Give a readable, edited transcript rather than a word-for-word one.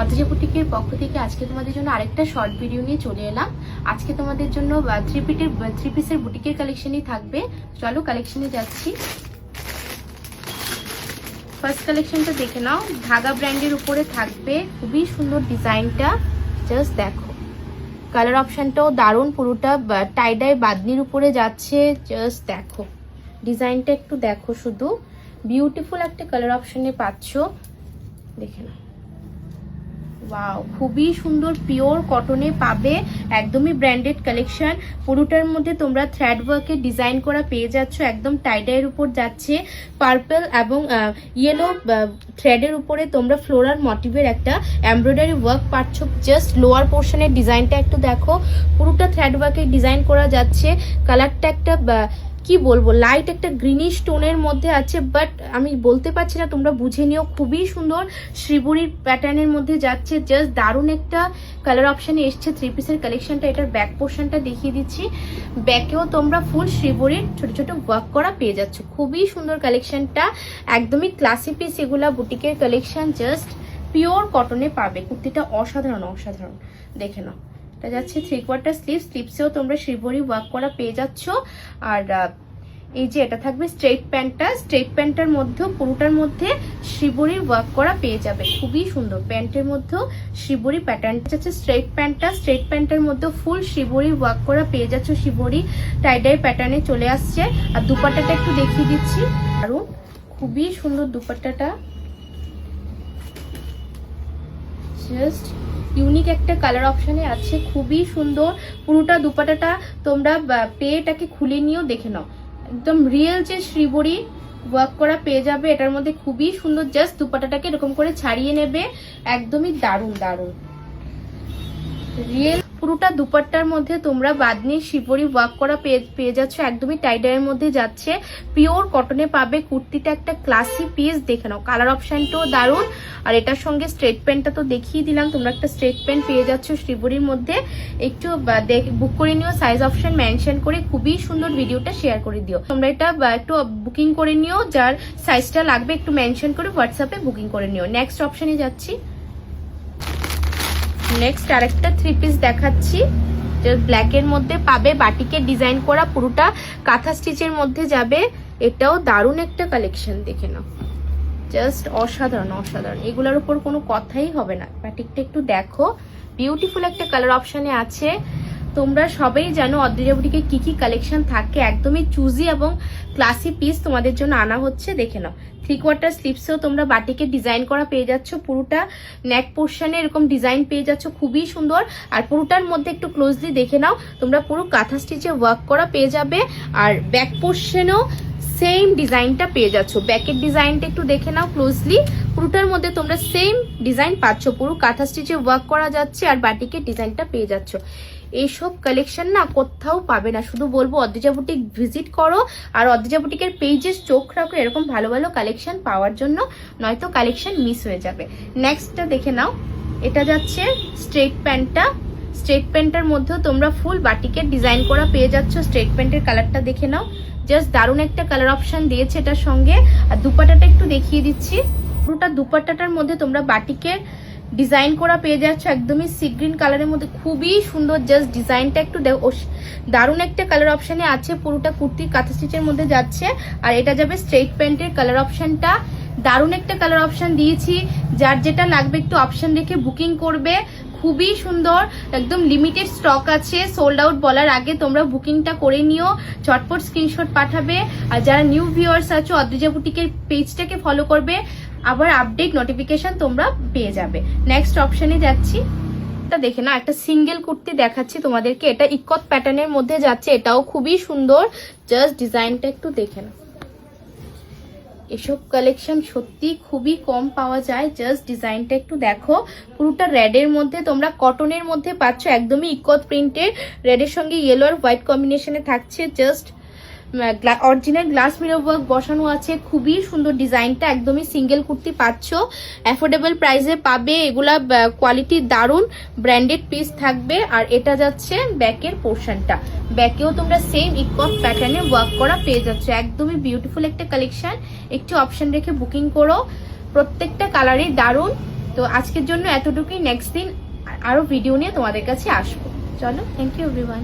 অদ্রিজা বুটিকের পক্ষ থেকে আজকে তোমাদের জন্য আরেকটা শর্ট ভিডিও নিয়ে চলে এলাম। আজকে তোমাদের জন্য থ্রি পিসের বুটিকের কালেকশনই থাকবে। চলো কালেকশনে যাচ্ছি। ফার্স্ট কালেকশনটা দেখে নাও, ধাগা ব্র্যান্ডের উপরে থাকবে। খুবই সুন্দর ডিজাইনটা, জাস্ট দেখো। কালার অপশনটাও দারুণ, পুরোটা টাইডাই বাদনির উপরে যাচ্ছে। জাস্ট দেখো ডিজাইনটা, একটু দেখো শুধু, বিউটিফুল একটা কালার অপশনে পাচ্ছ। দেখে নাও, ওয়াও, খুবই সুন্দর পিওর কটনে পাবে, একদমই ব্র্যান্ডেড কালেকশন। পুরোটার মধ্যে তোমরা থ্রেড ওয়ার্কের ডিজাইন করা পেয়ে যাচ্ছ, একদম টাইডাইয়ের উপর যাচ্ছে। পার্পল এবং ইয়েলো থ্রেডের উপরে তোমরা ফ্লোরাল মোটিভের একটা এমব্রয়ডারি ওয়ার্ক পাচ্ছ। জাস্ট লোয়ার পোর্শনের ডিজাইনটা একটু দেখো, পুরোটা থ্রেড ওয়ার্কের ডিজাইন করা যাচ্ছে। কালারটা একটা কি বলবো, লাইট একটা গ্রিনিশ টোনের মধ্যে আছে, বাট আমি বলতে পারছি না, তোমরা বুঝে নিও। খুবই সুন্দর শ্রীবরীর প্যাটার্নের মধ্যে যাচ্ছে। জাস্ট দারুণ একটা কালার অপশানে এসছে থ্রি পিসের কালেকশনটা। এটার ব্যাক পোর্শনটা দেখিয়ে দিচ্ছি। ব্যাকেও তোমরা ফুল শ্রীবরীর ছোট ছোট ওয়ার্ক করা পেয়ে যাচ্ছ। খুবই সুন্দর কালেকশনটা, একদমই ক্লাসি পিস এগুলা বুটিকের কালেকশন। জাস্ট পিওর কটনে পাবে, কুর্তিটা অসাধারণ অসাধারণ। দেখে নাও, এটা যাচ্ছে 3/4 স্লিপসেও তোমরা শ্রীবরী ওয়ার্ক করা পেয়ে যাচ্ছ। আর এই যে এটা থাকবে স্ট্রেট প্যান্টটা, স্ট্রেট প্যান্টের মধ্যেও পুরোটার মধ্যে শ্রীবরী ওয়ার্ক করা পেয়ে যাবে। খুবই সুন্দর, প্যান্টের মধ্যেও শ্রীবরী প্যাটার্নটা যাচ্ছে। স্ট্রেট প্যান্টটা, স্ট্রেট প্যান্টের মধ্যেও ফুল শ্রীবরী ওয়ার্ক করা পেয়ে যাচ্ছ। শ্রীবরী টাইডাই প্যাটার্নে চলে আসছে। আর দুপাট্টাটা একটু দেখিয়ে দিচ্ছি, আরো খুবই সুন্দর দুপাট্টাটা, জাস্ট ইউনিক একটা কালার অপশানে আছে। খুবই সুন্দর পুরোটা দুপাট্টাটা তোমরা পেটাকে খুলে নিয়েও দেখে নাও, একদম রিয়েল যে শ্রীবরী ওয়ার্ক করা পেয়ে যাবে এটার মধ্যে। খুবই সুন্দর, জাস্ট দুপাট্টাটাকে এরকম করে ছাড়িয়ে নেবে, একদমই দারুণ দারুণ রিয়েল। পুরোটা দুপাট্টার মধ্যে তোমরা বাদনি শ্রীবরী ওয়ার্ক করা পেয়ে যাচ্ছ, একদমই টাইডাইয়ের মধ্যে যাচ্ছে। পিওর কটনে পাবে, কুর্তিটা একটা ক্লাসি পিস। দেখে নাও, কালার অপশনটাও দারুণ। আর এটার সঙ্গে স্ট্রেট প্যান্টটা তো দেখিয়ে দিলাম, তোমরা একটা স্ট্রেট প্যান্ট পেয়ে যাচ্ছ শ্রীবরীর মধ্যে। একটু বুক করে নিও, সাইজ অপশন মেনশন করে খুবই সুন্দর ভিডিওটা শেয়ার করে দিও। তোমরা এটা একটু বুকিং করে নিও, যার সাইজটা লাগবে একটু মেনশন করে হোয়াটসঅ্যাপে বুকিং করে নিও। নেক্সট অপশনে যাচ্ছি। নেক্সট আরেকটা থ্রি পিস দেখাচ্ছি, ব্ল্যাকের মধ্যে পাবে, বাটিকের ডিজাইন করা, পুরোটা কাঁথা স্টিচের মধ্যে যাবে। এটাও দারুণ একটা কালেকশন, দেখে নাও, জাস্ট অসাধারণ অসাধারণ। এগুলোর উপর কোনো কথাই হবে না। বাটিকটা একটু দেখো, বিউটিফুল একটা কালার অপশানে আছে। তোমরা সবাই জানো অদ্রিজা বুটিকে কি কি কালেকশন থাকে, একদমই চুজি এবং ক্লাসি পিস তোমাদের জন্য আনা হচ্ছে। দেখে নাও, 3/4 স্লিপসেও তোমরা বাটিকের ডিজাইন করা পেয়ে যাচ্ছ। পুরোটা নেক পোর্শনে এরকম ডিজাইন পেয়ে যাচ্ছ, খুবই সুন্দর। আর পুরোটার মধ্যে একটু ক্লোজলি দেখে নাও, তোমরা পুরো কাঁথা স্টিচে ওয়ার্ক করা পেয়ে যাবে। আর ব্যাক পোর্শনেও সেম ডিজাইনটা পেয়ে যাচ্ছ। ব্যাকের ডিজাইনটা একটু দেখে নাও ক্লোজলি, পুরোটার মধ্যে তোমরা সেম ডিজাইন পাচ্ছ, পুরো কাঁথা স্টিচে ওয়ার্ক করা যাচ্ছে। আর বাটিকের ডিজাইনটা পেয়ে যাচ্ছ। এইসব কালেকশন না কোথাও পাবে না। শুধু বলবো অদ্রিজা বুটিক ভিজিট করো, আর অদ্রিজা বুটিকের পেজে চোখ রাখো এরকম ভালো ভালো কালেকশন পাওয়ার জন্য, নয়তো কালেকশন মিস হয়ে যাবে। নেক্সটটা দেখে নাও, এটা যাচ্ছে স্ট্রেট প্যান্টটা। স্ট্রেট প্যান্টের মধ্যেও তোমরা ফুল বাটিকের ডিজাইন করা পেয়ে যাচ্ছ। স্ট্রেট প্যান্টের কালারটা দেখে নাও, জাস্ট দারুণ একটা কালার অপশন দিয়েছে এটার সঙ্গে। আর দুপাট্টাটা একটু দেখিয়ে দিচ্ছি, পুরোটা দুপাট্টাটার মধ্যে তোমরা বাটিকের ডিজাইন করা পেয়ে যাচ্ছ, একদমই সি গ্রিন কালারের মধ্যে, খুবই সুন্দর। জাস্ট ডিজাইনটা একটু দারুণ একটা কালার অপশানে আছে। পুরোটা কুর্তির কাঁথা স্টিচের মধ্যে যাচ্ছে। আর এটা যাবে স্ট্রেট প্যান্টের কালার অপশানটা, দারুণ একটা কালার অপশান দিয়েছি। যার যেটা লাগবে একটু অপশান রেখে বুকিং করবে। খুবই সুন্দর, একদম লিমিটেড স্টক আছে, সোল্ড আউট বলার আগে তোমরা বুকিংটা করে নিও, চটপট স্ক্রিনশট পাঠাবে। আর যারা নিউ ভিউয়ার্স আছো অদ্রিজা বুটিকের পেজটাকে ফলো করবে, আবার আপডেট নোটিফিকেশন তোমরা পেয়ে যাবে। নেক্সট অপশনে যাচ্ছি, এটা দেখে না, একটা সিঙ্গেল কুর্তি দেখাচ্ছি তোমাদেরকে। এটা ইকত প্যাটার্নের মধ্যে যাচ্ছে, এটাও খুবই সুন্দর। জাস্ট ডিজাইনটা একটু দেখে না, এসব কালেকশন সত্যি খুবই কম পাওয়া যায়। জাস্ট ডিজাইনটা একটু দেখো, পুরোটা রেডের মধ্যে তোমরা কটনের মধ্যে পাচ্ছ, একদমই ইকত প্রিন্টের, রেডের সঙ্গে ইয়েলো আর হোয়াইট কম্বিনেশনে থাকছে। Just original glass mirror work বসানো আছে, খুবই সুন্দর ডিজাইনটা। একদমই সিঙ্গেল কুর্তি পাচ্ছ, অ্যাফোর্ডেবল প্রাইসে পাবে। এগুলা কোয়ালিটি দারুণ, ব্র্যান্ডেড পিস থাকবে। আর এটা যাচ্ছে ব্যাকের পোর্শনটা, ব্যাকেও তোমরা সেম ইকট প্যাটার্নে ওয়ার্ক করা পেয়ে যাচ্ছ। একদমই বিউটিফুল একটা কালেকশন, একটু অপশন রেখে বুকিং করো। প্রত্যেকটা কালারই দারুণ, তো আজকের জন্য এতটুকুই, নেক্সট দিন আরো ভিডিও নিয়ে তোমাদের কাছে আসবো। চলো, থ্যাংক ইউ এভরিওয়ান।